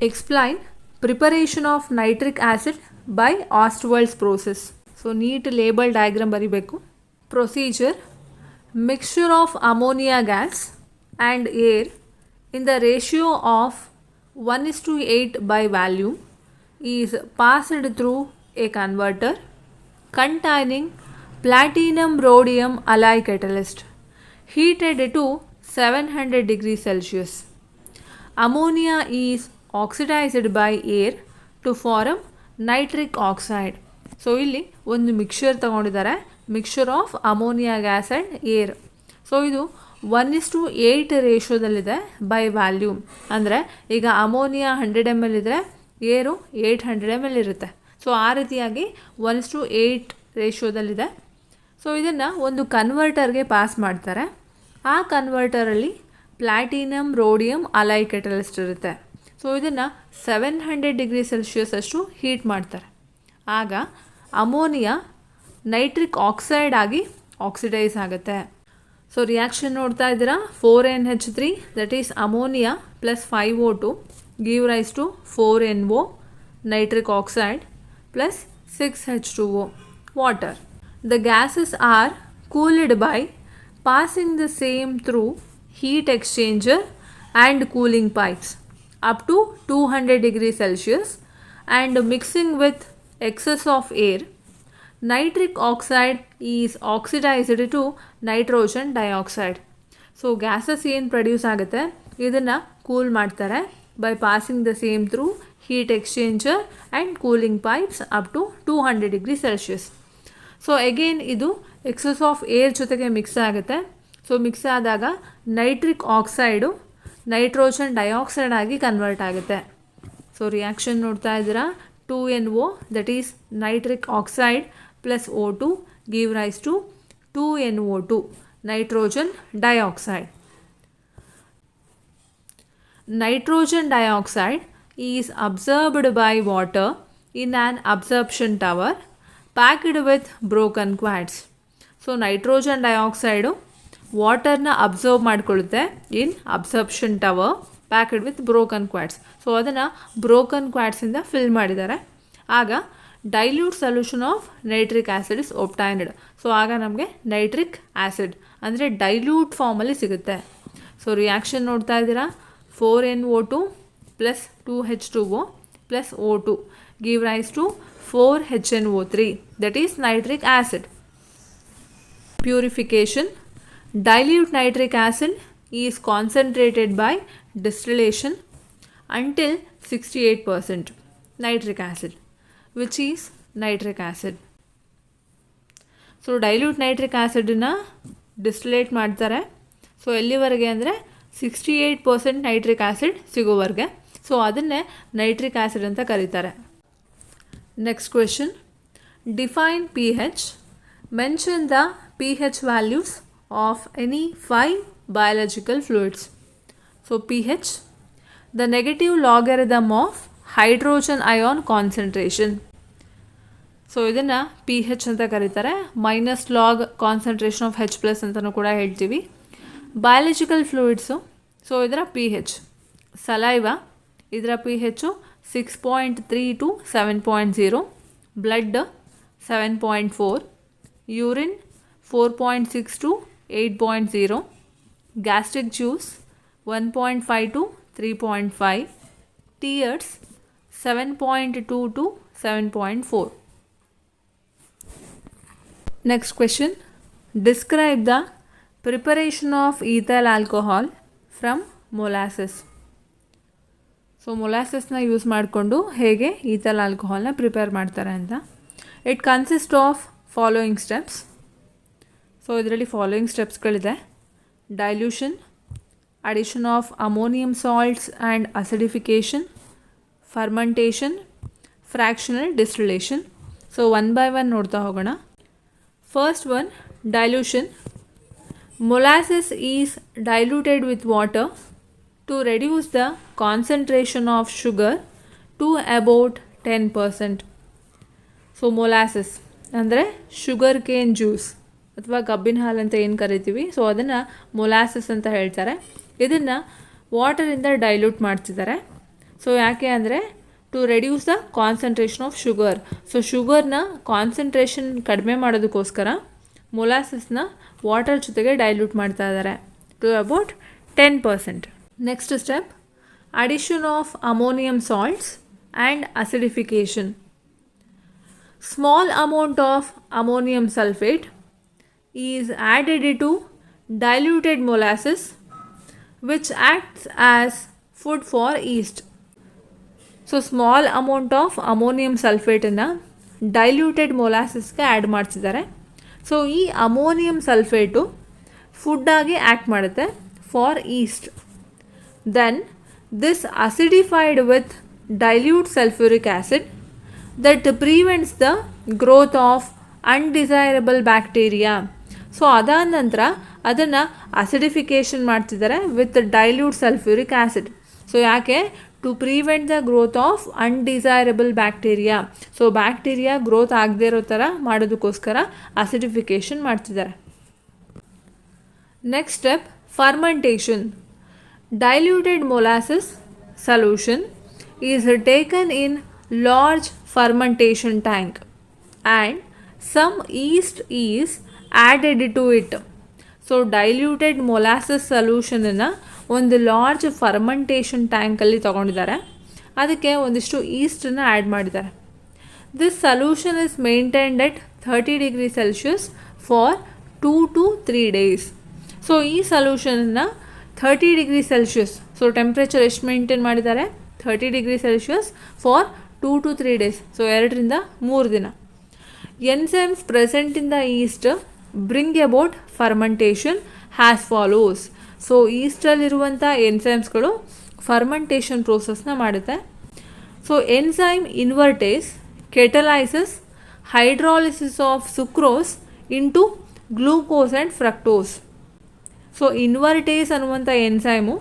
Explain preparation of nitric acid by Ostwald's process. So neat label diagram ಬರಿಬೇಕು. Procedure: mixture of ammonia gas and air in the ratio of 1:8 by volume is passed through a converter containing platinum rhodium alloy catalyst heated to 700 degrees Celsius. Ammonia is oxidized by air to form nitric oxide. So ಇಲ್ಲಿ ಒಂದು mixture ತಗೊಂಡಿದ್ದಾರೆ, mixture of ammonia gas and air. So ಇದು 1:8 ರೇಷಿಯೋದಲ್ಲಿದೆ by volume. ಅಂದರೆ ಈಗ ammonia 100 ml ಇದ್ದರೆ ಏರು 800 ml ಇರುತ್ತೆ. So ಆ ರೀತಿಯಾಗಿ 1:8 ರೇಷಿಯೋದಲ್ಲಿದೆ. ಸೊ ಇದನ್ನು ಒಂದು ಕನ್ವರ್ಟರ್ಗೆ ಪಾಸ್ ಮಾಡ್ತಾರೆ. ಆ ಕನ್ವರ್ಟರಲ್ಲಿ ಪ್ಲಾಟಿನಮ್ ರೋಡಿಯಮ್ ಅಲೈ ಕೆಟಲಿಸ್ಟ್ ಇರುತ್ತೆ. ಸೊ ಇದನ್ನು 700 ಡಿಗ್ರಿ ಸೆಲ್ಸಿಯಸ್ ಅಷ್ಟು ಹೀಟ್ ಮಾಡ್ತಾರೆ. ಆಗ ಅಮೋನಿಯಾ ನೈಟ್ರಿಕ್ ಆಕ್ಸೈಡ್ ಆಗಿ ಆಕ್ಸಿಡೈಸ್ ಆಗುತ್ತೆ. ಸೊ ರಿಯಾಕ್ಷನ್ ನೋಡ್ತಾ ಇದ್ದೀರಾ, 4NH3 that is ammonia plus 5O2 give rise to 4NO nitric oxide plus 6H2O water. The gases are cooled by passing the same through heat exchanger and cooling pipes up to 200 degrees Celsius and mixing with excess of air. Nitric oxide is oxidized to nitrogen dioxide. So gases ಏನು produce ಆಗುತ್ತೆ ಇದನ್ನು cool ಮಾಡ್ತಾರೆ by passing the same through heat exchanger and cooling pipes up to 200 degree Celsius. So again ಇದು excess of air ಜೊತೆಗೆ mix ಆಗುತ್ತೆ. So mix ಆದಾಗ nitric oxide nitrogen dioxide ಆಗಿ convert ಆಗುತ್ತೆ. ಸೊ ರಿಯಾಕ್ಷನ್ ನೋಡ್ತಾ ಇದ್ದೀರಾ, 2NO that is nitric oxide plus O2 give rise to 2NO2 nitrogen dioxide. Nitrogen dioxide is absorbed by water in an absorption tower packed with broken quartz. So nitrogen dioxide ವಾಟರ್ನ absorb ಮಾಡಿಕೊಳ್ಳುತ್ತೆ in absorption tower packed with broken quartz. So ಅದನ್ನು broken ಕ್ವಾಟ್ಸಿಂದ fill ಮಾಡಿದ್ದಾರೆ. ಆಗ dilute solution of nitric acid is obtained. So ಆಗ ನಮಗೆ nitric acid ಅಂದರೆ dilute ಫಾರ್ಮಲ್ಲಿ ಸಿಗುತ್ತೆ. ಸೊ ರಿಯಾಕ್ಷನ್ ನೋಡ್ತಾ ಇದ್ದೀರಾ, 4NO2 plus 2H2O plus O2 give rise to 4HNO3 that is nitric acid. Purification: dilute nitric acid is concentrated by distillation until 68% nitric acid, which is nitric acid. So dilute nitric ಆ್ಯಸಿಡನ್ನು distillate ಮಾಡ್ತಾರೆ. So ಎಲ್ಲಿವರೆಗೆ ಅಂದರೆ 68% nitric acid ಸಿಗೋವರೆಗೆ. So ಅದನ್ನೇ nitric acid ಅಂತ ಕರೀತಾರೆ. Next question, define pH. Mention the pH values of any 5 biological fluids. So pH, the negative logarithm of hydrogen ion concentration. So ಇದನ್ನು pH ಅಂತ ಕರೀತಾರೆ. Minus log concentration of H+ ಅಂತಲೂ ಕೂಡ ಹೇಳ್ತೀವಿ. Biological fluids, so ಇದರ pH. Saliva, ಇದರ pH 6.3 to 7.0. Blood 7.4. Urine 4.6 to 8.0. gastric juice 1.5 to 3.5. tears 7.2 to 7.4. Next question, describe the preparation of ethyl alcohol from molasses. So ಮೊಲಾಸಸ್ನ use ಮಾಡಿಕೊಂಡು ಹೇಗೆ ethyl ಆಲ್ಕೋಹಾಲ್ನ prepare ಮಾಡ್ತಾರೆ ಅಂತ. It consist of following steps. So ಇದರಲ್ಲಿ following ಸ್ಟೆಪ್ಸ್ಗಳಿದೆ: dilution, addition of ammonium salts and acidification, fermentation, fractional distillation. So one by one ನೋಡ್ತಾ ಹೋಗೋಣ. First one, dilution. Molasses is diluted with water to reduce the concentration of sugar to about 10%. So molasses ಅಂದರೆ sugar cane juice ಅಥವಾ ಕಬ್ಬಿನ ಹಾಲು ಅಂತ ಏನು ಕರಿತೀವಿ, so ಅದನ್ನು ಮೊಲಾಸಸ್ ಅಂತ ಹೇಳ್ತಾರೆ. ಇದನ್ನು ವಾಟರಿಂದ ಡೈಲ್ಯೂಟ್ ಮಾಡ್ತಿದ್ದಾರೆ. ಸೊ ಯಾಕೆ ಅಂದರೆ to reduce the concentration of sugar. So ಶುಗರ್ನ ಕಾನ್ಸಂಟ್ರೇಷನ್ ಕಡಿಮೆ ಮಾಡೋದಕ್ಕೋಸ್ಕರ ಮೊಲಾಸಸ್ನ ವಾಟರ್ ಜೊತೆಗೆ ಡೈಲ್ಯೂಟ್ ಮಾಡ್ತಾ ಇದ್ದಾರೆ to about 10%. Next step, addition of ammonium salts and acidification. Small amount of ammonium sulphate is added to diluted molasses which acts as food for yeast. So small amount of ammonium ಸಲ್ಫೇಟನ್ನು diluted ಮೊಲಾಸಸ್ಗೆ add ಮಾಡ್ತಿದ್ದಾರೆ. So ಈ ammonium sulphate ಫುಡ್ಡಾಗಿ act ಮಾಡುತ್ತೆ for yeast. Then this acidified with dilute sulphuric acid that prevents the growth of undesirable bacteria. So ಅದಾದ ನಂತರ ಅದನ್ನು acidification ಮಾಡ್ತಿದ್ದಾರೆ with dilute sulphuric acid. So ಯಾಕೆ? To prevent the growth of undesirable bacteria. So bacteria growth ಆಗದೇ ಇರೋ ಥರ ಮಾಡೋದಕ್ಕೋಸ್ಕರ acidification ಮಾಡ್ತಿದ್ದಾರೆ. Next step, fermentation. Diluted molasses solution is taken in large fermentation tank and some yeast is added to it. So diluted molasses ಸೊಲ್ಯೂಷನನ್ನು ಒಂದು large fermentation ಟ್ಯಾಂಕಲ್ಲಿ ತೊಗೊಂಡಿದ್ದಾರೆ, ಅದಕ್ಕೆ ಒಂದಿಷ್ಟು ಈಸ್ಟನ್ನು ಆ್ಯಡ್ ಮಾಡಿದ್ದಾರೆ. This solution is maintained at 30 degree Celsius for 2 to 3 days. So ಈ ಸೊಲ್ಯೂಷನನ್ನು 30 ಡಿಗ್ರಿ ಸೆಲ್ಸಿಯಸ್, ಸೊ ಟೆಂಪ್ರೇಚರ್ ಎಷ್ಟು ಮೇಂಟೈನ್ ಮಾಡಿದ್ದಾರೆ? 30 degree Celsius for 2 to 3 days. So 2 ರಿಂದ 3 ದಿನ. Enzymes present in the East bring about fermentation has follows. So ಈಸ್ಟಲ್ಲಿರುವಂಥ ಎನ್ಸೈಮ್ಸ್ಗಳು fermentation ಪ್ರೋಸೆಸ್ನ ಮಾಡುತ್ತೆ. So enzyme invertase catalyses hydrolysis of sucrose into glucose and fructose. So invertase ಅನ್ನುವಂಥ enzyme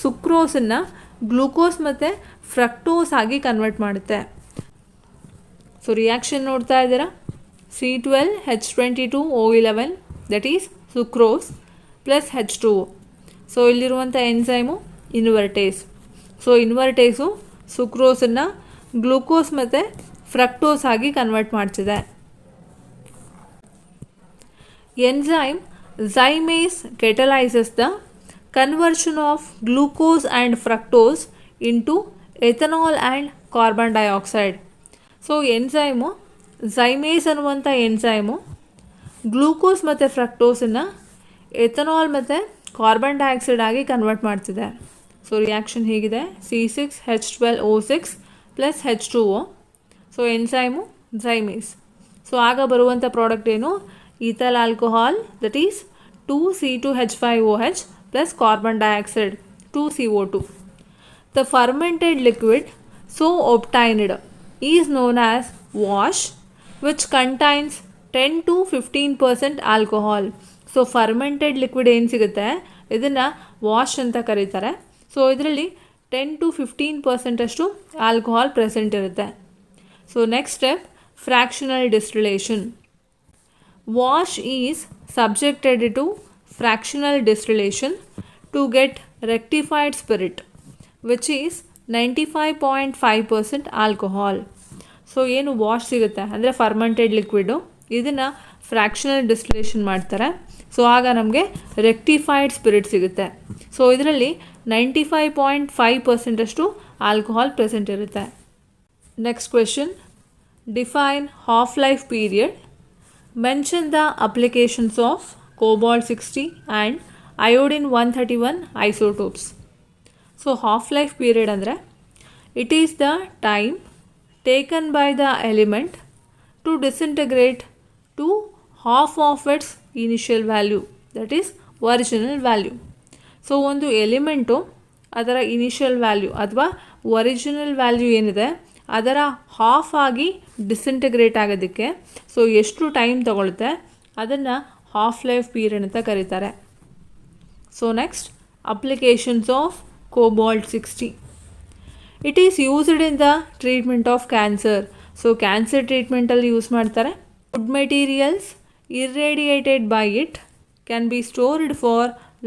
ಸುಕ್ರೋಸನ್ನು glucose ಮತ್ತು fructose ಆಗಿ ಕನ್ವರ್ಟ್ ಮಾಡುತ್ತೆ. ಸೊ ರಿಯಾಕ್ಷನ್ ನೋಡ್ತಾ ಇದ್ದೀರಾ, C12H22O11 that is sucrose plus H2O. So ಇಲ್ಲಿರುವಂಥ ಎನ್ಸೈಮು ಇನ್ವರ್ಟೇಸ್. ಸೊ ಇನ್ವರ್ಟೇಸು ಸುಕ್ರೋಸನ್ನು ಗ್ಲೂಕೋಸ್ ಮತ್ತು ಫ್ರಕ್ಟೋಸ್ ಆಗಿ ಕನ್ವರ್ಟ್ ಮಾಡ್ತಿದೆ. Enzyme zymase catalyses the conversion of glucose and fructose into ethanol and carbon dioxide. So enzyme zymase ಅನ್ನುವಂಥ enzyme glucose ಮತ್ತು ಫ್ರಕ್ಟೋಸನ್ನು ethanol ಮತ್ತು carbon dioxide ಆಗಿ ಕನ್ವರ್ಟ್ ಮಾಡ್ತಿದೆ. ಸೊ ರಿಯಾಕ್ಷನ್ ಹೀಗಿದೆ, C6H12O6 plus H2O. So enzyme zymase. So ಆಗ ಬರುವಂಥ product ಏನು? Ethyl alcohol that is 2C2H5OH plus carbon dioxide 2CO2. The fermented liquid so obtained is known as wash, which contains 10 to 15% alcohol. So fermented liquid ಏನು ಸಿಗುತ್ತೆ ಇದನ್ನು wash ಅಂತ ಕರೀತಾರೆ. So ಇದರಲ್ಲಿ 10 to 15% ಅಷ್ಟು ಆಲ್ಕೋಹಾಲ್ ಪ್ರೆಸೆಂಟ್ ಇರುತ್ತೆ. So next step, fractional distillation. Wash is subjected to fractional distillation to get rectified spirit which is 95.5% alcohol. So ಏನು wash ಸಿಗುತ್ತೆ ಅಂದರೆ ಫರ್ಮೆಂಟೆಡ್ ಲಿಕ್ವಿಡು, ಇದನ್ನು ಫ್ರ್ಯಾಕ್ಷನಲ್ ಡಿಸ್ಟಿಲೇಷನ್ ಮಾಡ್ತಾರೆ. ಸೊ ಆಗ ನಮಗೆ ರೆಕ್ಟಿಫೈಡ್ ಸ್ಪಿರಿಟ್ ಸಿಗುತ್ತೆ. ಸೊ ಇದರಲ್ಲಿ 95.5% ಅಷ್ಟು ಆಲ್ಕೋಹಾಲ್ ಪ್ರೆಸೆಂಟ್ ಇರುತ್ತೆ. Next question, define half life period. Mention the applications of cobalt-60 and iodine-131 isotopes. So half life period ಅಂದರೆ it is the time taken by the element to disintegrate to half of its initial value that is original value. So ಒಂದು element ಅದರ initial value ಅಥವಾ original value ಏನಿದೆ ಅದರ half ಆಗಿ ಡಿಸಿಂಟಗ್ರೇಟ್ ಆಗೋದಕ್ಕೆ so ಎಷ್ಟು time ತಗೊಳುತ್ತೆ ಅದನ್ನು ಹಾಫ್ ಲೈಫ್ ಪೀರಿಯಡ್ ಅಂತ ಕರೀತಾರೆ. So next, applications of cobalt-60. It is used in the treatment of cancer. So cancer ಟ್ರೀಟ್ಮೆಂಟಲ್ಲಿ ಯೂಸ್ ಮಾಡ್ತಾರೆ. Food materials irradiated by it can be stored for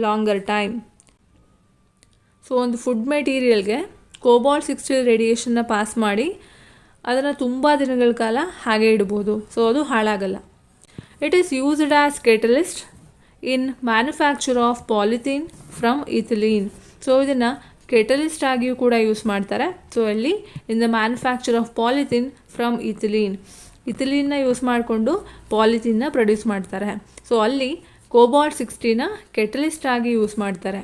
longer time. So ಒಂದು food ಮೆಟೀರಿಯಲ್ಗೆ cobalt sixty ರೇಡಿಯೇಷನ್ನ pass ಮಾಡಿ ಅದನ್ನು ತುಂಬ ದಿನಗಳ ಕಾಲ ಹಾಗೆ ಇಡ್ಬೋದು. ಸೊ ಅದು ಹಾಳಾಗಲ್ಲ. It is used as catalyst in manufacture of polythene from ethylene. So ಇದನ್ನು ಕೆಟಲಿಸ್ಟ್ ಆಗಿಯೂ ಕೂಡ ಯೂಸ್ ಮಾಡ್ತಾರೆ. ಸೊ ಅಲ್ಲಿ ಇನ್ the manufacture of polythene from ethylene, ಇಥಿಲೀನ್ನ ಯೂಸ್ ಮಾಡಿಕೊಂಡು ಪಾಲಿಥೀನ್ನ ಪ್ರೊಡ್ಯೂಸ್ ಮಾಡ್ತಾರೆ. ಸೊ ಅಲ್ಲಿ ಕೋಬಾಲ್ಟ್-60ನ ಕೆಟಲಿಸ್ಟ್ ಆಗಿ ಯೂಸ್ ಮಾಡ್ತಾರೆ.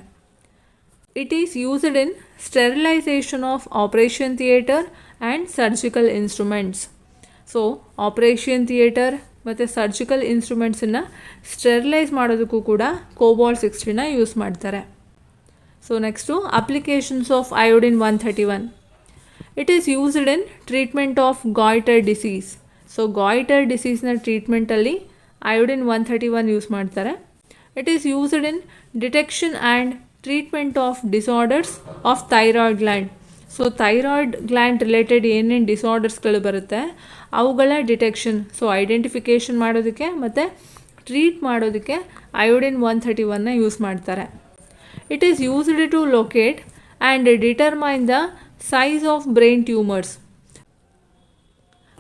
It is used in sterilisation of operation theatre and surgical instruments. So operation theatre ಮತ್ತು ಸರ್ಜಿಕಲ್ ಇನ್ಸ್ಟ್ರೂಮೆಂಟ್ಸನ್ನು ಸ್ಟೆರಿಲೈಸ್ ಮಾಡೋದಕ್ಕೂ ಕೂಡ ಕೋಬಾಲ್ಟ್-60ನ ಯೂಸ್ ಮಾಡ್ತಾರೆ. So next applications of iodine-131. It is used in treatment of goitre disease. So goitre ಡಿಸೀಸ್ನ ಟ್ರೀಟ್ಮೆಂಟಲ್ಲಿ iodine-131 use ಮಾಡ್ತಾರೆ. It is used in detection and treatment of disorders of thyroid gland. So thyroid gland related ಏನೇನು ಡಿಸಾರ್ಡರ್ಸ್ಗಳು ಬರುತ್ತೆ ಅವುಗಳ detection, so identification ಮಾಡೋದಕ್ಕೆ ಮತ್ತು treat ಮಾಡೋದಕ್ಕೆ iodine-131ನ ಯೂಸ್ ಮಾಡ್ತಾರೆ. It is used to locate and determine the size of brain tumors.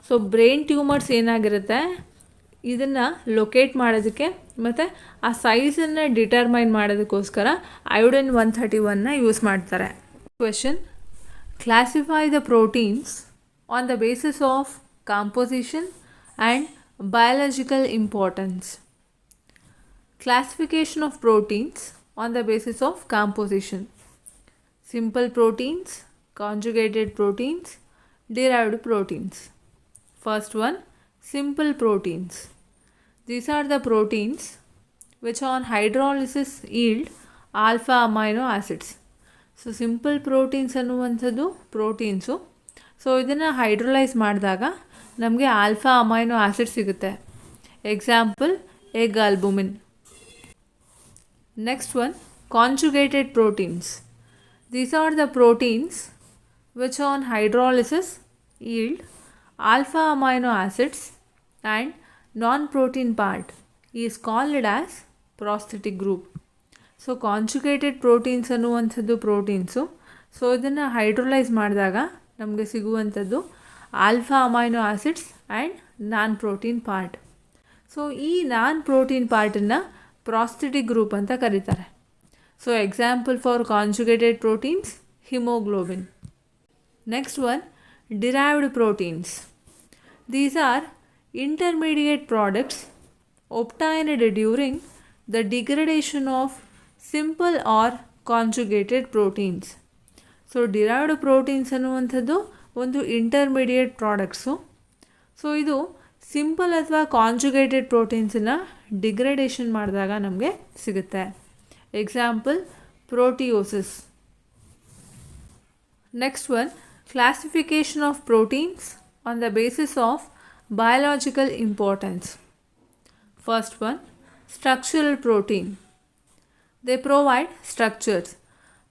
So brain tumors ಏನಾಗಿರುತ್ತೆ ಇದನ್ನು ಲೊಕೇಟ್ ಮಾಡೋದಕ್ಕೆ ಮತ್ತು ಆ ಸೈಜನ್ನು ಡಿಟರ್ಮೈನ್ ಮಾಡೋದಕ್ಕೋಸ್ಕರ iodine-131ನ ಯೂಸ್ ಮಾಡ್ತಾರೆ. Question: classify the proteins on the basis of composition and biological importance. Classification of proteins on the basis of composition: simple proteins, conjugated proteins, derived proteins. First one, simple proteins. These are the proteins which on hydrolysis yield alpha amino acids. So simple proteins ಅನ್ನುವಂಥದ್ದು proteins. So ಇದನ್ನು hydrolyse ಮಾಡಿದಾಗ ನಮಗೆ alpha amino acid ಸಿಗುತ್ತೆ. Example egg albumin. Next one, conjugated proteins. These are the proteins which on hydrolysis yield alpha amino acids and non-protein part is called as prosthetic group. So conjugated proteins ಅನ್ನುವಂಥದ್ದು proteins. So ಇದನ್ನು hydrolyse ಮಾಡಿದಾಗ ನಮಗೆ ಸಿಗುವಂಥದ್ದು alpha amino acids and non protein part. So ಈ non protein ಪಾರ್ಟನ್ನು prosthetic group ಅಂತ ಕರೀತಾರೆ. So example for conjugated proteins haemoglobin. Next one, derived proteins. These are intermediate products obtained during the degradation of simple or conjugated proteins. So derived proteins ಅನ್ನುವಂಥದ್ದು ಒಂದು intermediate products. So ಇದು simple ಅಥವಾ conjugated ಪ್ರೋಟೀನ್ಸನ್ನು degradation ಮಾಡಿದಾಗ ನಮಗೆ ಸಿಗುತ್ತೆ. Example proteoses. Next one, classification of proteins on the basis of biological importance. First one, structural protein. They provide structures.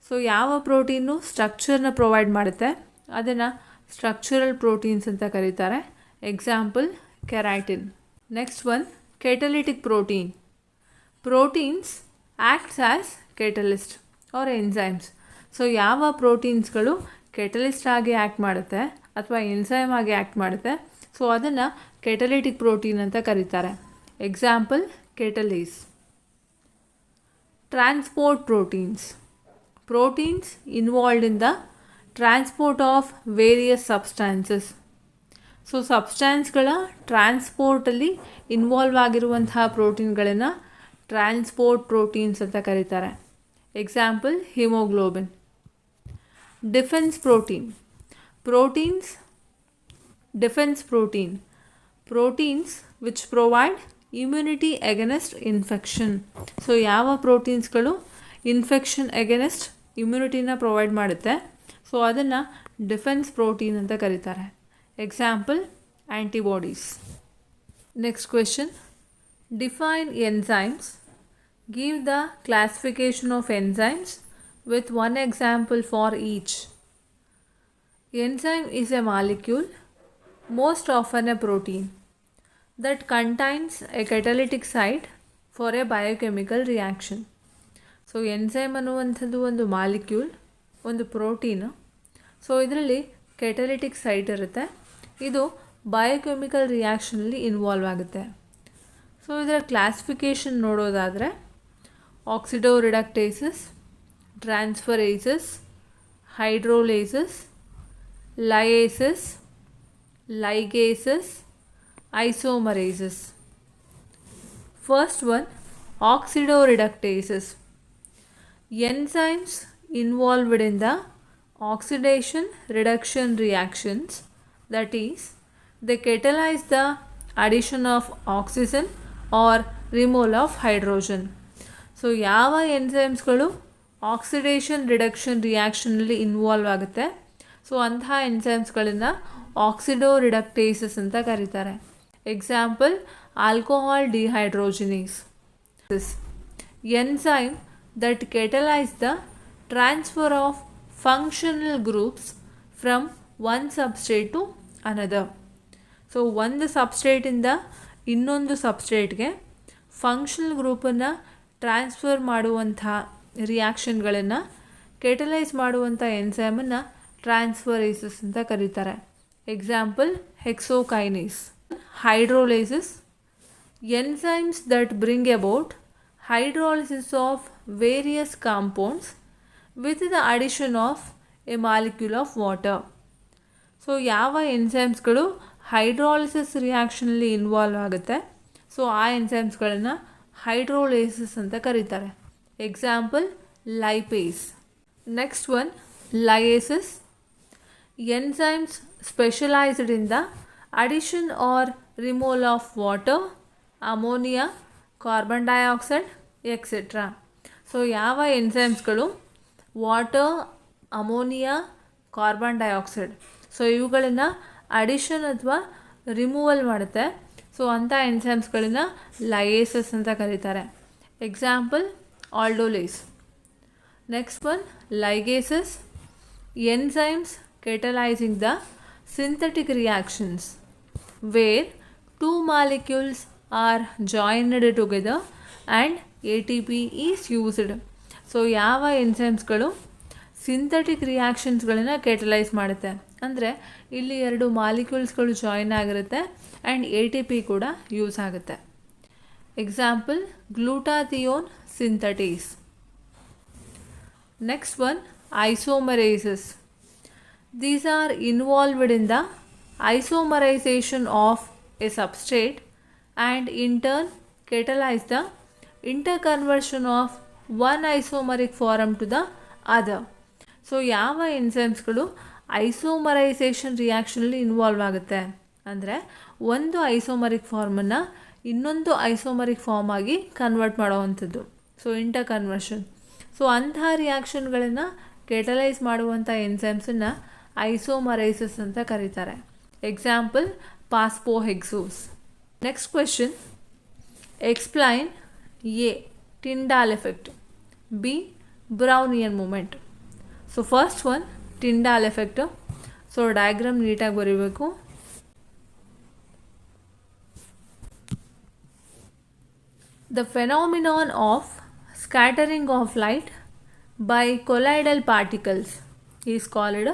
So ಯಾವ protein ಸ್ಟ್ರಕ್ಚರ್ನ ಪ್ರೊವೈಡ್ ಮಾಡುತ್ತೆ ಅದನ್ನು ಸ್ಟ್ರಕ್ಚರಲ್ ಪ್ರೋಟೀನ್ಸ್ ಅಂತ ಕರೀತಾರೆ. Example keratin. Next one, catalytic protein. Proteins acts as catalyst or enzymes. So ಯಾವ ಪ್ರೋಟೀನ್ಸ್ಗಳು catalyst ಆಗಿ act ಮಾಡುತ್ತೆ ಅಥವಾ ಎನ್ಸೈಮ್ ಆಗಿ ಆ್ಯಕ್ಟ್ ಮಾಡುತ್ತೆ ಸೊ ಅದನ್ನು ಕೆಟಲಿಟಿಕ್ ಪ್ರೋಟೀನ್ ಅಂತ ಕರೀತಾರೆ. Example catalase. Transport proteins. Proteins involved in the transport of various substances. So ಸಬ್ಸ್ಟಾನ್ಸ್ಗಳ ಟ್ರಾನ್ಸ್ಪೋರ್ಟಲ್ಲಿ ಇನ್ವಾಲ್ವ್ ಆಗಿರುವಂತಹ ಪ್ರೋಟೀನ್ಗಳನ್ನು ಟ್ರಾನ್ಸ್ಪೋರ್ಟ್ ಪ್ರೋಟೀನ್ಸ್ ಅಂತ ಕರೀತಾರೆ. Example haemoglobin. Defence protein. Proteins defence protein. Proteins which provide immunity against infection. So ಯಾವ ಪ್ರೋಟೀನ್ಸ್ಗಳು ಇನ್ಫೆಕ್ಷನ್ ಅಗೇನೆಸ್ಟ್ ಇಮ್ಯುನಿಟಿನ provide ಮಾಡುತ್ತೆ ಸೊ ಅದನ್ನು ಡಿಫೆನ್ಸ್ ಪ್ರೋಟೀನ್ ಅಂತ ಕರೀತಾರೆ. Example, antibodies. Next question, define enzymes. Give the classification of enzymes with one example for each. Enzyme is a molecule, most often a protein, that contains a catalytic site for a biochemical reaction. So enzyme ಅನ್ನುವಂಥದ್ದು ಒಂದು molecule, ಒಂದು protein. So ಇದರಲ್ಲಿ catalytic site ಇರುತ್ತೆ, ಇದು biochemical ರಿಯಾಕ್ಷನಲ್ಲಿ involve ಆಗುತ್ತೆ. So ಇದರ classification ನೋಡೋದಾದರೆ oxido reductases, transferases, hydrolases, lyases, ligases, isomerases. First one, oxidoreductases. Enzymes involved in the oxidation reduction reactions, that is, they catalyze the addition of oxygen or removal of hydrogen. So ಯಾವ ಎನ್ಸೈಮ್ಸ್ಗಳು oxidation reduction ರಿಯಾಕ್ಷನಲ್ಲಿ involve ಆಗುತ್ತೆ, so ಅಂತಹ ಎನ್ಸೈಮ್ಸ್ಗಳನ್ನು ಆಕ್ಸಿಡೋ ರಿಡಕ್ಟೇಸಸ್ ಅಂತ ಕರೀತಾರೆ. Example alcohol dehydrogenase, enzyme that catalyze the transfer of functional groups from one substrate to another. So ಒಂದು ಸಬ್ಸ್ಟ್ರೇಟಿಂದ ಇನ್ನೊಂದು ಸಬ್ಸ್ಟ್ರೇಟ್ಗೆ functional ಗ್ರೂಪನ್ನು transfer ಮಾಡುವಂಥ ರಿಯಾಕ್ಷನ್ಗಳನ್ನು catalyse ಮಾಡುವಂಥ ಎನ್ಸೈಮನ್ನು ಟ್ರಾನ್ಸ್ಫರೇಸಸ್ ಅಂತ ಕರೀತಾರೆ. Example ಹೆಕ್ಸೋಕೈನೇಸ್. ಹೈಡ್ರೋಲೇಸಿಸ್, enzymes that bring about hydrolysis of various compounds with the addition of a molecule of water. So ಯಾವ ಎನ್ಸೈಮ್ಸ್ಗಳು hydrolysis ರಿಯಾಕ್ಷನಲ್ಲಿ involve ಆಗುತ್ತೆ, ಸೊ ಆ ಎನ್ಸೈಮ್ಸ್ಗಳನ್ನು ಹೈಡ್ರೋಲೇಸಿಸ್ ಅಂತ ಕರೀತಾರೆ. Example lipase. Next one lyases. Enzymes specialized in the addition or removal of water, ammonia, carbon dioxide, etc. So ಯಾವ ಎನ್ಸೈಮ್ಸ್ಗಳು water, ammonia, carbon dioxide, so ಇವುಗಳನ್ನು ಅಡಿಷನ್ ಅಥವಾ ರಿಮೂವಲ್ ಮಾಡುತ್ತೆ, ಸೊ ಅಂಥ ಎನ್ಸೈಮ್ಸ್ಗಳನ್ನು ಲಯೇಸಸ್ ಅಂತ ಕರೀತಾರೆ. Example aldolase. Next one ligases. Enzymes catalyzing the synthetic reactions where two molecules are joined together and ATP is used. So ಯಾವ ಎನ್ಸೈಮ್ಸ್ಗಳು ಸಿಂಥೆಟಿಕ್ ರಿಯಾಕ್ಷನ್ಸ್ಗಳನ್ನು ಕೆಟಲೈಸ್ ಮಾಡುತ್ತೆ, ಅಂದರೆ ಇಲ್ಲಿ ಎರಡು ಮಾಲಿಕ್ಯೂಲ್ಸ್ಗಳು ಜಾಯಿನ್ ಆಗಿರುತ್ತೆ ಆ್ಯಂಡ್ ATP ಕೂಡ ಯೂಸ್ ಆಗುತ್ತೆ. Example glutathione synthetase. Next one isomerases. These are involved in the isomerization of a substrate and in turn catalyze the interconversion of one isomeric form to the other. So ಯಾವ ಎನ್ಸೈಮ್ಸ್ಗಳು ಐಸೋಮರೈಸೇಷನ್ ರಿಯಾಕ್ಷನಲ್ಲಿ involve ಆಗುತ್ತೆ, ಅಂದರೆ ಒಂದು isomeric ಫಾರ್ಮನ್ನು ಇನ್ನೊಂದು isomeric form ಆಗಿ convert ಮಾಡೋವಂಥದ್ದು, so interconversion. So ಅಂತಹ ರಿಯಾಕ್ಷನ್ಗಳನ್ನು ಕೆಟಲೈಸ್ ಮಾಡುವಂಥ ಎನ್ಸೈಮ್ಸನ್ನು ಐಸೋಮರೈಸಸ್ ಅಂತ ಕರೀತಾರೆ. Example phosphohexose. Next question, explain a Tyndall effect, b Brownian movement. So first one Tyndall effect. So diagram ನೀಟಾಗಿ ಬರೀಬೇಕು. The phenomenon of scattering of light by colloidal particles is called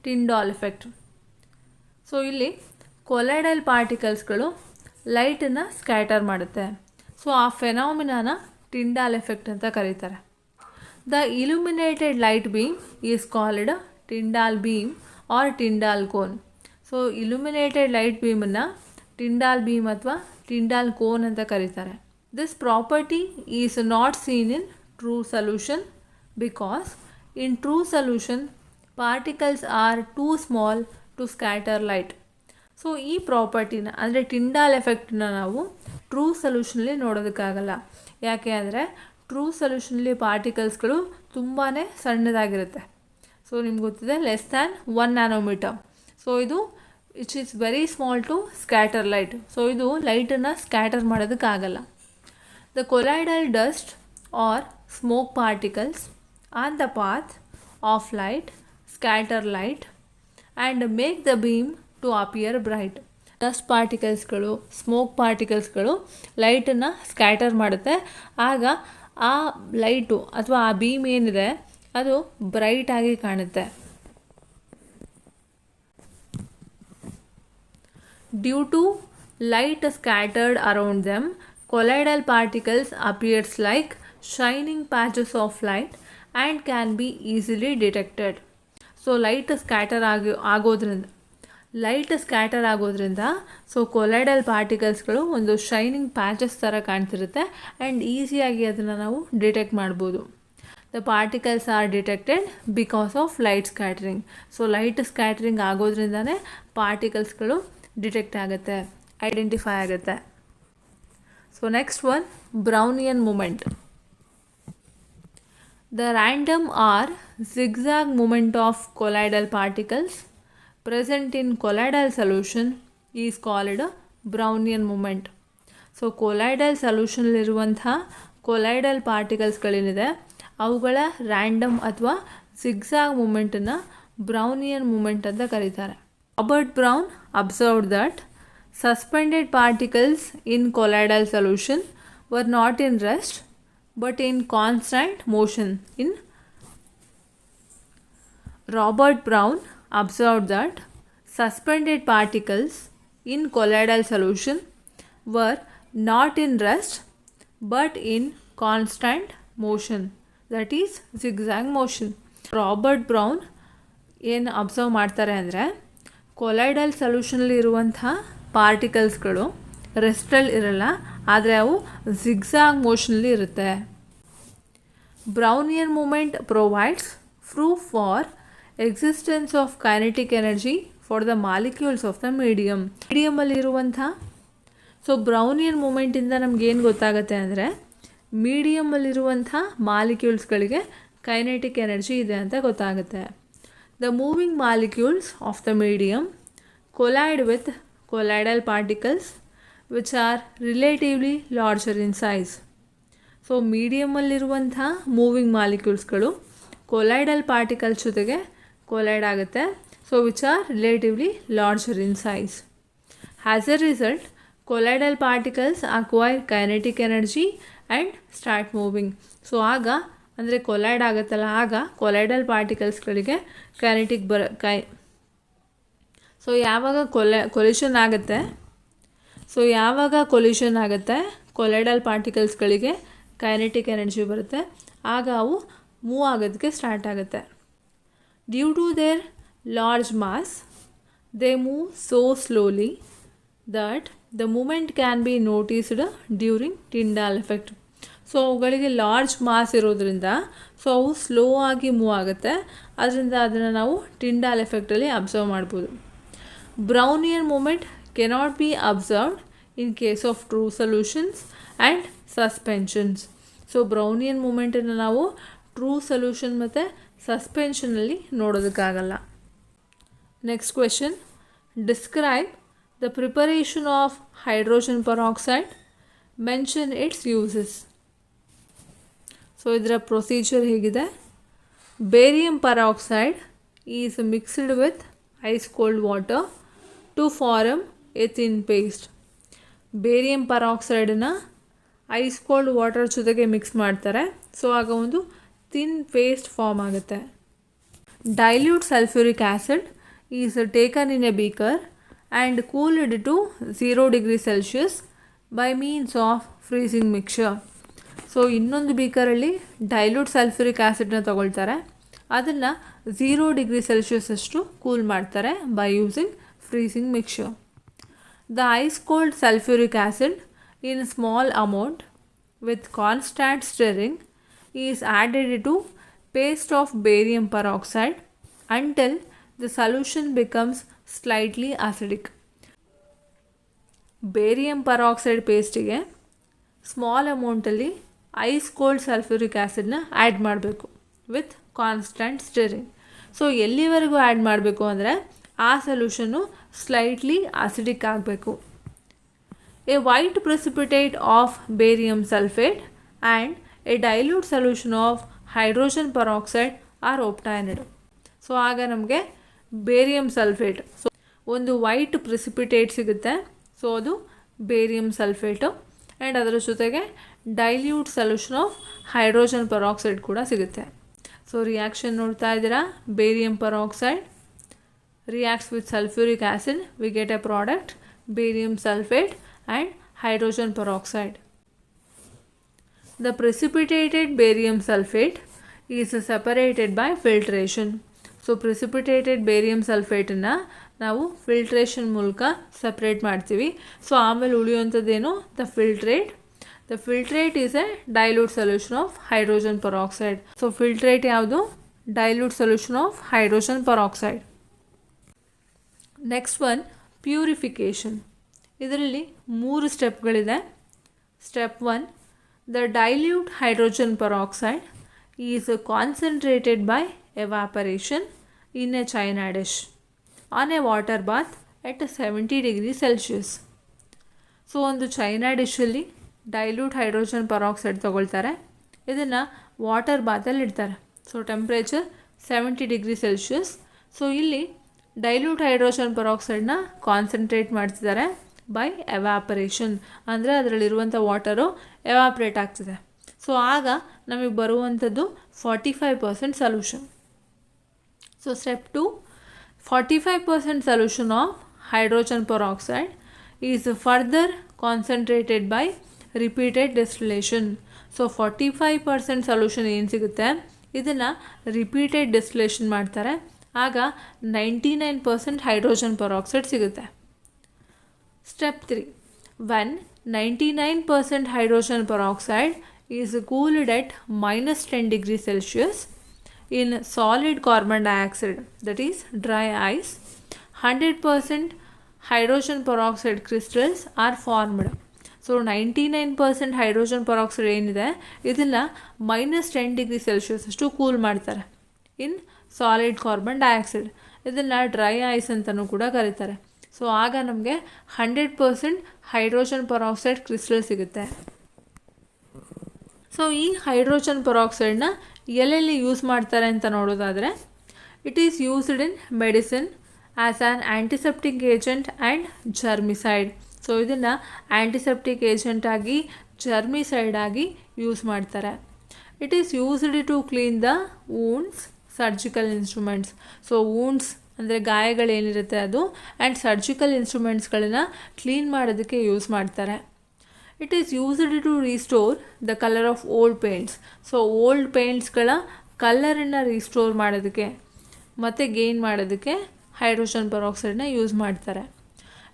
Tyndall effect. So ಇಲ್ಲಿ colloidal ಪಾರ್ಟಿಕಲ್ಸ್ಗಳು ಲೈಟನ್ನು scatter ಮಾಡುತ್ತೆ, so ಆ ಫೆನಾಮಿನಾನ Tyndall effect ಅಂತ ಕರೀತಾರೆ. The illuminated light beam is called Tyndall beam or Tyndall cone. So illuminated light ಬೀಮನ್ನು Tyndall beam ಅಥವಾ Tyndall cone ಅಂತ ಕರೀತಾರೆ. This property is not seen in true solution because in true solution particles are too small to scatter light. So ಈ ಪ್ರಾಪರ್ಟಿನ ಅಂದರೆ Tyndall ಎಫೆಕ್ಟನ್ನ ನಾವು true ಸೊಲ್ಯೂಷನಲ್ಲಿ ನೋಡೋದಕ್ಕಾಗಲ್ಲ. ಯಾಕೆ ಅಂದರೆ ಟ್ರೂ ಸೊಲ್ಯೂಷನಲ್ಲಿ ಪಾರ್ಟಿಕಲ್ಸ್ಗಳು ತುಂಬಾ ಸಣ್ಣದಾಗಿರುತ್ತೆ. ಸೊ ನಿಮ್ಗೆ ಗೊತ್ತಿದೆ ಲೆಸ್ ದ್ಯಾನ್ 1 ನ್ಯಾನೋಮೀಟರ್. ಸೊ ಇದು it is very small to scatter light. So ಇದು ಲೈಟನ್ನು ಸ್ಕ್ಯಾಟರ್ ಮಾಡೋದಕ್ಕಾಗಲ್ಲ. The colloidal dust or smoke particles on the path of light scatter light and make the beam to appear bright. Dust ಪಾರ್ಟಿಕಲ್ಸ್ಗಳು, smoke ಪಾರ್ಟಿಕಲ್ಸ್ಗಳು ಲೈಟನ್ನು scatter ಮಾಡುತ್ತೆ, ಆಗ ಆ light ಅಥವಾ ಆ ಬೀಮ್ ಏನಿದೆ ಅದು ಬ್ರೈಟಾಗಿ ಕಾಣುತ್ತೆ. Due to light scattered around them, colloidal particles appears like shining patches of light and can be easily detected. So light scatter ಆಗೋದ್ರಿಂದ ಸೊ ಕೊಲೈಡಲ್ ಪಾರ್ಟಿಕಲ್ಸ್ಗಳು ಒಂದು ಶೈನಿಂಗ್ ಪ್ಯಾಚಸ್ ಥರ ಕಾಣ್ತಿರುತ್ತೆ ಆ್ಯಂಡ್ ಈಸಿಯಾಗಿ ಅದನ್ನು ನಾವು ಡಿಟೆಕ್ಟ್ ಮಾಡ್ಬೋದು. The particles are detected because of light scattering. So light scattering ಆಗೋದ್ರಿಂದನೇ ಪಾರ್ಟಿಕಲ್ಸ್ಗಳು detect ಆಗುತ್ತೆ, ಐಡೆಂಟಿಫೈ ಆಗುತ್ತೆ. So next one, Brownian movement. The random or zigzag movement of colloidal particles present in colloidal solution is called Brownian movement. So colloidal ಸೊಲ್ಯೂಷನಲ್ಲಿರುವಂಥ colloidal ಪಾರ್ಟಿಕಲ್ಸ್ಗಳೇನಿದೆ ಅವುಗಳ random ಅಥವಾ zigzag ಮೂಮೆಂಟನ್ನು Brownian movement ಅಂತ ಕರೀತಾರೆ. Robert Brown observed that suspended particles in colloidal solution were not in rest but in constant motion. Robert Brown observed that suspended particles in colloidal solution were not in rest but in constant motion, that is zigzag motion. Robert brown ಏನು observe ಮಾಡ್ತಾರೆ ಅಂದರೆ colloidal ಸೊಲ್ಯೂಷನಲ್ಲಿ ಇರುವಂಥ ಪಾರ್ಟಿಕಲ್ಸ್ಗಳು ರೆಸ್ಟಲ್ಲಿ ಇರಲ್ಲ, ಆದರೆ ಅವು zigzag ಮೋಷನಲ್ಲಿ ಇರುತ್ತೆ. Brownian movement provides proof for existence of kinetic energy for the molecules of the ಮೀಡಿಯಮಲ್ಲಿರುವಂಥ ಸೊ ಬ್ರೌನಿಯನ್ ಮೂಮೆಂಟಿಂದ ನಮಗೇನು ಗೊತ್ತಾಗುತ್ತೆ ಅಂದರೆ ಮೀಡಿಯಮಲ್ಲಿರುವಂಥ ಮಾಲಿಕ್ಯೂಲ್ಸ್ಗಳಿಗೆ ಕೈನೆಟಿಕ್ ಎನರ್ಜಿ ಇದೆ ಅಂತ ಗೊತ್ತಾಗುತ್ತೆ. The moving molecules of the medium collide with colloidal particles which are relatively larger in size. So ಮೀಡಿಯಮಲ್ಲಿರುವಂಥ moving ಮಾಲಿಕ್ಯೂಲ್ಸ್ಗಳು ಕೊಲೈಡಲ್ ಪಾರ್ಟಿಕಲ್ಸ್ ಜೊತೆಗೆ ಕೊಲೈಡ್ ಆಗುತ್ತೆ. So which are relatively larger in size. As a result colloidal particles acquire kinetic energy and start moving. So ಆಗ ಅಂದರೆ collide ಆಗುತ್ತಲ್ಲ, ಆಗ colloidal ಪಾರ್ಟಿಕಲ್ಸ್ಗಳಿಗೆ kinetic so ಯಾವಾಗ ಕೊಲಿಷನ್ ಆಗುತ್ತೆ ಕೊಲೈಡಲ್ ಪಾರ್ಟಿಕಲ್ಸ್ಗಳಿಗೆ ಕೈನೆಟಿಕ್ ಎನರ್ಜಿ ಬರುತ್ತೆ, ಆಗ ಅವು ಮೂವ್ ಆಗೋದಕ್ಕೆ ಸ್ಟಾರ್ಟ್ ಆಗುತ್ತೆ. Due to their large mass they move so slowly that the movement can be noticed during Tyndall effect. So ಅವುಗಳಿಗೆ ಲಾರ್ಜ್ ಮಾಸ್ ಇರೋದ್ರಿಂದ ಸೊ ಅವು ಸ್ಲೋ ಆಗಿ ಮೂವ್ ಆಗುತ್ತೆ, ಅದರಿಂದ ಅದನ್ನು ನಾವು ಟಿಂಡಾಲ್ ಎಫೆಕ್ಟಲ್ಲಿ ಅಬ್ಸರ್ವ್ ಮಾಡ್ಬೋದು. Brownian movement cannot be observed in case of true solutions and suspensions. So Brownian ಮೂಮೆಂಟನ್ನು ನಾವು ಟ್ರೂ ಸೊಲ್ಯೂಷನ್ ಮತ್ತು ಸಸ್ಪೆನ್ಷನಲ್ಲಿ ನೋಡೋದಕ್ಕಾಗಲ್ಲ. Next question, describe the preparation of hydrogen peroxide, mention its uses. So ಇದರ ಪ್ರೊಸೀಜರ್ ಹೇಗಿದೆ, barium peroxide is mixed with ice cold water to form a thin paste. Barium ಪರಾಕ್ಸೈಡನ್ನು ice cold water ಜೊತೆಗೆ mix ಮಾಡ್ತಾರೆ, so ಆಗ ಒಂದು thin paste form ಆಗುತ್ತೆ. Dilute sulphuric acid is taken in a beaker and cooled to 0 degree Celsius by means of freezing mixture. So ಇನ್ನೊಂದು ಬೀಕರಲ್ಲಿ dilute sulphuric ಆ್ಯಸಿಡ್ನ ತಗೊಳ್ತಾರೆ, ಅದನ್ನು 0 ಡಿಗ್ರಿ ಸೆಲ್ಸಿಯಸ್ ಅಷ್ಟು ಕೂಲ್ ಮಾಡ್ತಾರೆ by using freezing mixture. The ice cold sulphuric acid in small amount with constant stirring is added to paste of barium peroxide until the solution becomes slightly acidic. Barium peroxide ಪೇಸ್ಟಿಗೆ small ಅಮೌಂಟಲ್ಲಿ ice cold sulphuric ಆ್ಯಸಿಡ್ನ add ಮಾಡಬೇಕು with constant stirring. So ಎಲ್ಲಿವರೆಗೂ add ಮಾಡಬೇಕು ಅಂದರೆ ಆ ಸೊಲ್ಯೂಷನ್ನು slightly acidic ಆಗಬೇಕು. A white precipitate of barium sulphate and a dilute solution of hydrogen peroxide are obtained. So ಆಗ ನಮಗೆ ಬೇರಿಯಂ ಸಲ್ಫೇಟ್, ಸೊ ಒಂದು ವೈಟ್ ಪ್ರೆಸಿಪಿಟೇಟ್ ಸಿಗುತ್ತೆ, ಸೊ ಅದು ಬೇರಿಯಂ ಸಲ್ಫೇಟು, ಆ್ಯಂಡ್ ಅದರ ಜೊತೆಗೆ dilute solution of hydrogen peroxide ಕೂಡ ಸಿಗುತ್ತೆ. ಸೊ ರಿಯಾಕ್ಷನ್ ನೋಡ್ತಾ ಇದ್ದೀರಾ, barium peroxide reacts with sulfuric acid, we get a product barium sulfate and hydrogen peroxide. The precipitated barium sulfate is separated by filtration. So precipitated barium ಸಲ್ಫೇಟನ್ನು ನಾವು filtration ಮೂಲಕ separate ಮಾಡ್ತೀವಿ. So ಆಮೇಲೆ ಉಳಿಯುವಂಥದ್ದೇನು the filtrate is a dilute solution of hydrogen peroxide. So filtrate ಯಾವುದು? Dilute solution of hydrogen peroxide. Next one purification. ಇದರಲ್ಲಿ 3 ಸ್ಟೆಪ್ಗಳಿದೆ. Step 1, the dilute hydrogen peroxide is concentrated by evaporation in a china dish on a water bath at 70 degrees Celsius. So ಒಂದು China ಡಿಶಲ್ಲಿ dilute hydrogen peroxide ತೊಗೊಳ್ತಾರೆ, ಇದನ್ನು water ಬಾತಲ್ಲಿ ಇಡ್ತಾರೆ. So temperature 70 degree Celsius. So ಇಲ್ಲಿ dilute hydrogen ಪೆರಾಕ್ಸೈಡ್ನ concentrate ಮಾಡ್ತಿದ್ದಾರೆ by evaporation, ಅಂದರೆ ಅದರಲ್ಲಿರುವಂಥ water evaporate ಆಗ್ತಿದೆ. So ಆಗ ನಮಗೆ ಬರುವಂಥದ್ದು 45% solution. So step 2, 45% solution of hydrogen peroxide is further concentrated by repeated distillation. So 45% solution ಏನು ಸಿಗುತ್ತೆ ಇದನ್ನು ರಿಪೀಟೆಡ್ ಡಿಸ್ಟಿಲೇಷನ್ ಮಾಡ್ತಾರೆ, ಆಗ 99% ಹೈಡ್ರೋಜನ್ ಪೆರಾಕ್ಸೈಡ್ ಸಿಗುತ್ತೆ. Step 3, when 99% hydrogen peroxide is cooled at -10 degrees Celsius in solid carbon dioxide, that is dry ice, 100% hydrogen peroxide crystals are formed. So 99% hydrogen peroxide ಏನಿದೆ ಇದನ್ನು -10 degree Celsius ಅಷ್ಟು cool ಮಾಡ್ತಾರೆ in solid carbon dioxide. ಇದನ್ನು dry ice ಅಂತಲೂ ಕೂಡ ಕರೀತಾರೆ. So ಆಗ ನಮಗೆ 100% ಹೈಡ್ರೋಜನ್ ಪೆರಾಕ್ಸೈಡ್ ಕ್ರಿಸ್ಟಲ್ ಸಿಗುತ್ತೆ. ಸೊ ಈ ಹೈಡ್ರೋಜನ್ ಪೆರಾಕ್ಸೈಡ್ನ ಎಲ್ಲೆಲ್ಲಿ ಯೂಸ್ ಮಾಡ್ತಾರೆ ಅಂತ ನೋಡೋದಾದರೆ, it is used in medicine as an antiseptic agent and germicide. So ಇದನ್ನು ಆ್ಯಂಟಿಸೆಪ್ಟಿಕ್ ಏಜೆಂಟಾಗಿ ಜರ್ಮಿಸೈಡಾಗಿ ಯೂಸ್ ಮಾಡ್ತಾರೆ. It is used to clean the wounds, surgical instruments. So wounds ಅಂದರೆ ಗಾಯಗಳೇನಿರುತ್ತೆ ಅದು, ಆ್ಯಂಡ್ ಸರ್ಜಿಕಲ್ ಇನ್ಸ್ಟ್ರೂಮೆಂಟ್ಸ್ಗಳನ್ನು ಕ್ಲೀನ್ ಮಾಡೋದಕ್ಕೆ ಯೂಸ್ ಮಾಡ್ತಾರೆ. It is used to restore the colour of old paints. So old ಪೇಂಟ್ಸ್ಗಳ ಕಲರನ್ನು ರೀಸ್ಟೋರ್ ಮಾಡೋದಕ್ಕೆ ಮತ್ತು ಗೇನ್ ಮಾಡೋದಕ್ಕೆ ಹೈಡ್ರೋಜನ್ ಪೆರಾಕ್ಸೈಡ್ನ ಯೂಸ್ ಮಾಡ್ತಾರೆ.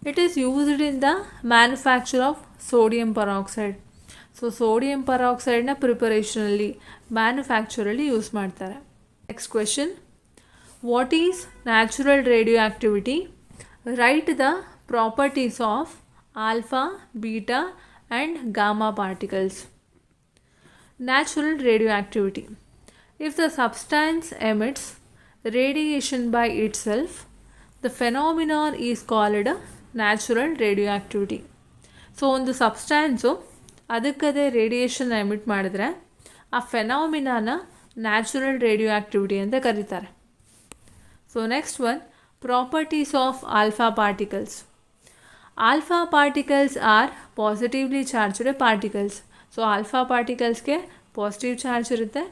It is used in the manufacture of sodium peroxide. So sodium ಪೆರಾಕ್ಸೈಡ್ನ ಪ್ರಿಪರೇಷನಲ್ಲಿ, ಮ್ಯಾನುಫ್ಯಾಕ್ಚರಲ್ಲಿ ಯೂಸ್ ಮಾಡ್ತಾರೆ. Next question, what is natural radioactivity? Write the properties of alpha, beta and gamma particles. Natural radioactivity. If the substance emits radiation by itself, the phenomenon is called natural radioactivity. So ಒಂದು ಸಬ್ಸ್ಟ್ಯಾನ್ಸು ಅದಕ್ಕದೇ radiation emit ಮಾಡಿದ್ರೆ ಆ ಫೆನಾಮಿನಾನ natural radioactivity ಅಂತ ಕರೀತಾರೆ. So next one, properties of alpha particles. Alpha particles are positively charged particles. So alpha ಪಾರ್ಟಿಕಲ್ಸ್ಗೆ positive charge ಇರುತ್ತೆ.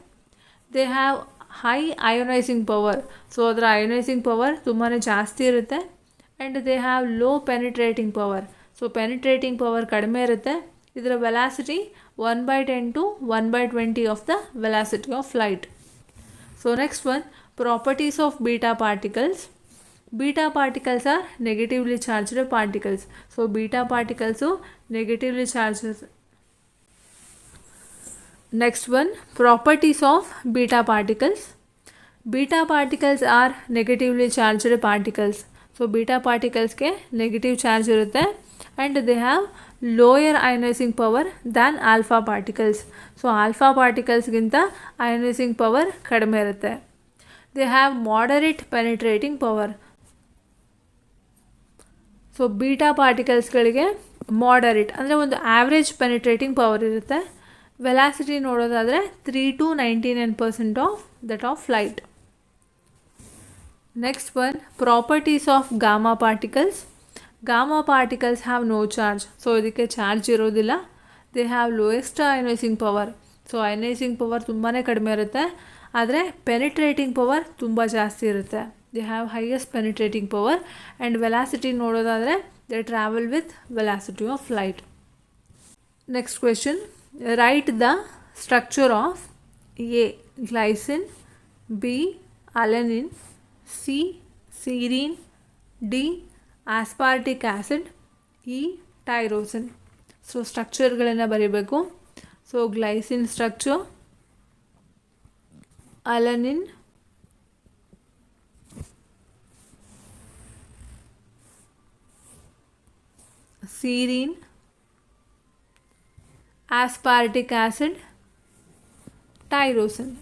They have high ionising power. So ಅದರ ionising power ತುಂಬಾ ಜಾಸ್ತಿ ಇರುತ್ತೆ. And they have low penetrating power. So penetrating power ಕಡಿಮೆ ಇರುತ್ತೆ. ಇದರ velocity 1/10 to 1/20 of the velocity of light. So next one, properties of beta particles. Beta particles are negatively charged particles. So beta particles negatively charges. Next one, properties of beta particles. Beta particles are negatively charged particles. So beta ಪಾರ್ಟಿಕಲ್ಸ್ಗೆ negative charge ಇರುತ್ತೆ and they have lower ionising power than alpha particles. So alpha ಪಾರ್ಟಿಕಲ್ಸ್ಗಿಂತ ionising power ಕಡಿಮೆ ಇರುತ್ತೆ. They have moderate penetrating power. So beta ಪಾರ್ಟಿಕಲ್ಸ್ಗಳಿಗೆ moderate ಅಂದರೆ ಒಂದು average penetrating power ಇರುತ್ತೆ. Velocity ನೋಡೋದಾದರೆ 3 to 99% of that of light. Next one, properties of gamma particles. Gamma particles have no charge. So ಇದಕ್ಕೆ charge ಇರೋದಿಲ್ಲ. They have lowest ionising power. So ionising power ತುಂಬಾ ಕಡಿಮೆ ಇರುತ್ತೆ, ಆದರೆ ಪೆನಿಟ್ರೇಟಿಂಗ್ ಪವರ್ ತುಂಬ ಜಾಸ್ತಿ ಇರುತ್ತೆ. They have highest penetrating power and velocity ನೋಡೋದಾದರೆ They travel with velocity of light. Next question. Write the structure of A. Glycine, B. Alanine, C. Serine, D. Aspartic acid, E. Tyrosine. So ಸ್ಟ್ರಕ್ಚರ್ಗಳನ್ನು ಬರೀಬೇಕು. So glycine structure, alanine, serine, aspartic acid, tyrosine.